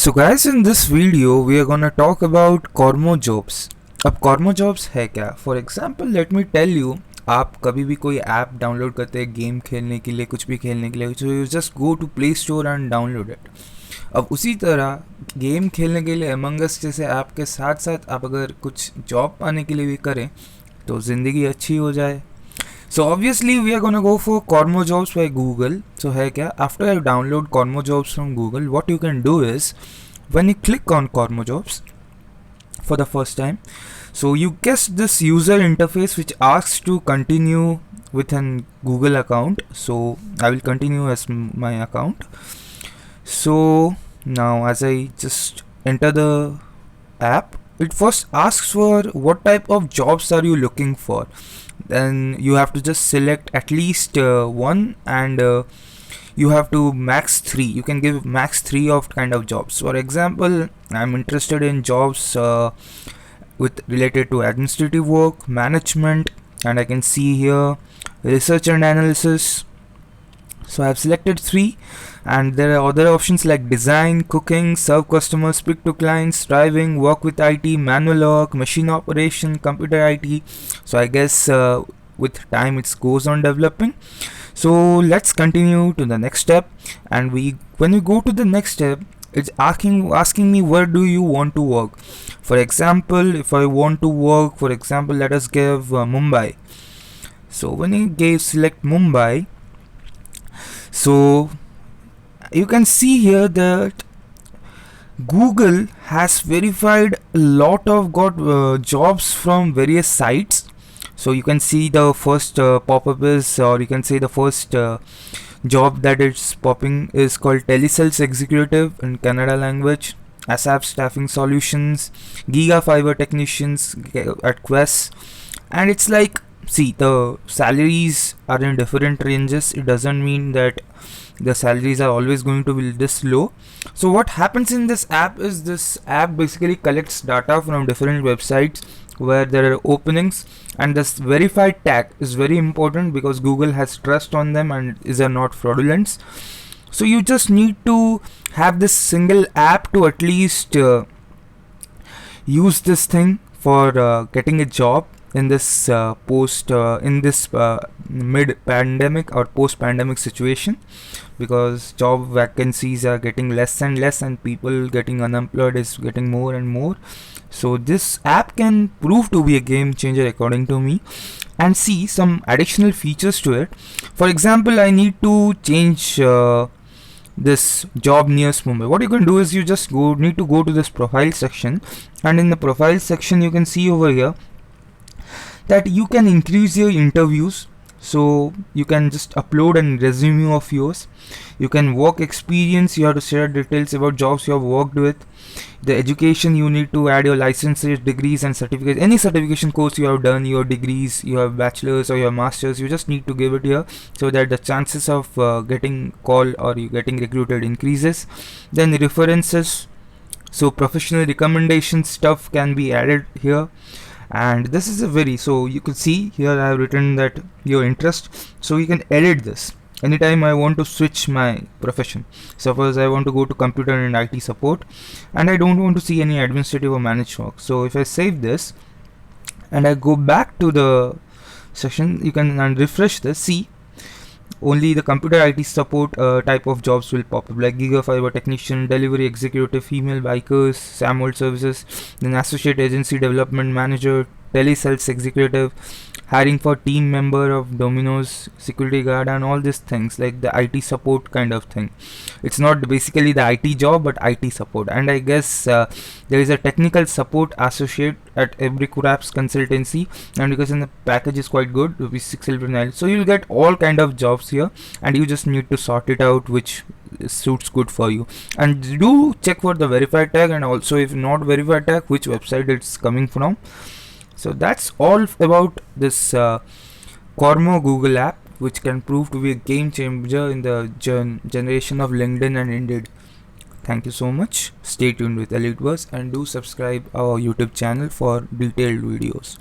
So guys, in this video we are gonna talk about Kormo jobs. अब Kormo jobs है क्या? For example, let me tell you, आप कभी भी कोई ऐप डाउनलोड करते हैं गेम खेलने के लिए, कुछ भी खेलने के लिए, so you just go to Play Store and download it. अब उसी तरह गेम खेलने के लिए Among Us जैसे ऐप के साथ साथ आप अगर कुछ जॉब पाने के लिए भी करें तो ज़िंदगी अच्छी हो जाए. So obviously we are gonna go for Kormo jobs by Google. So है क्या, after I download Kormo jobs from Google, what you can do is when you click on Kormo jobs for the first time, so you guess this user interface which asks to continue with an Google account. So I will continue as my account. So now as I just enter the app, it first asks for what type of jobs are you looking for. Then you have to just select at least one, and you have to max 3. You can give max 3 of kind of jobs. For example, I'm interested in jobs with related to administrative work, management, and I can see here research and analysis. So I've selected 3, and there are other options like design, cooking, serve customers, speak to clients, driving, work with IT, manual work, machine operation, computer IT. So I guess with time it goes on developing. So let's continue to the next step, and when you go to the next step, it's asking me where do you want to work. For example, if I want to work, for example, let us give Mumbai. So when you select Mumbai, so you can see here that Google has verified a lot of jobs from various sites. So you can see the first pop-up is, or you can say the first job that is popping is called Telesales Executive in Kannada language, ASAP Staffing Solutions, Giga Fiber Technicians at Quest, and it's like, see, the salaries are in different ranges. It doesn't mean that the salaries are always going to be this low. So what happens in this app is this app basically collects data from different websites where there are openings, and this verified tag is very important because Google has trust on them and is not fraudulent. So you just need to have this single app to at least use this thing for getting a job in this mid-pandemic or post-pandemic situation, because job vacancies are getting less and less and people getting unemployed is getting more and more. So this app can prove to be a game changer according to me, and see some additional features to it. For example, I need to change this job near Mumbai. What you can do is you just need to go to this profile section, and in the profile section you can see over here that you can increase your interviews. So you can just upload a resume of yours. You can work experience, you have to share details about jobs you have worked with. The education, you need to add your licenses, degrees and certificates, any certification course you have done, your degrees, you have bachelor's or your master's, you just need to give it here so that the chances of getting called or you getting recruited increases. Then references, so professional recommendation stuff can be added here. And this is so you could see here I have written that your interest, so you can edit this anytime I want to switch my profession. Suppose I want to go to computer and IT support and I don't want to see any administrative or managed work. So if I save this and I go back to the section, you can refresh this, see only the computer IT support type of jobs will pop up, like Giga Fiber Technician, Delivery Executive, Female Bikers, SAMOL Services, then Associate Agency Development Manager, Telesales Executive, hiring for team member of Domino's, security guard, and all these things like the IT support kind of thing. It's not basically the IT job but IT support, and I guess there is a technical support associate at every Craps consultancy, and because in the package is quite good, ₹699. So you'll get all kind of jobs here, and you just need to sort it out which suits good for you. And do check for the verified tag, and also if not verified tag, which website it's coming from. So that's all about this Kormo Google app, which can prove to be a game changer in the generation of LinkedIn and Indeed. Thank you so much. Stay tuned with Eliteverse and do subscribe our YouTube channel for detailed videos.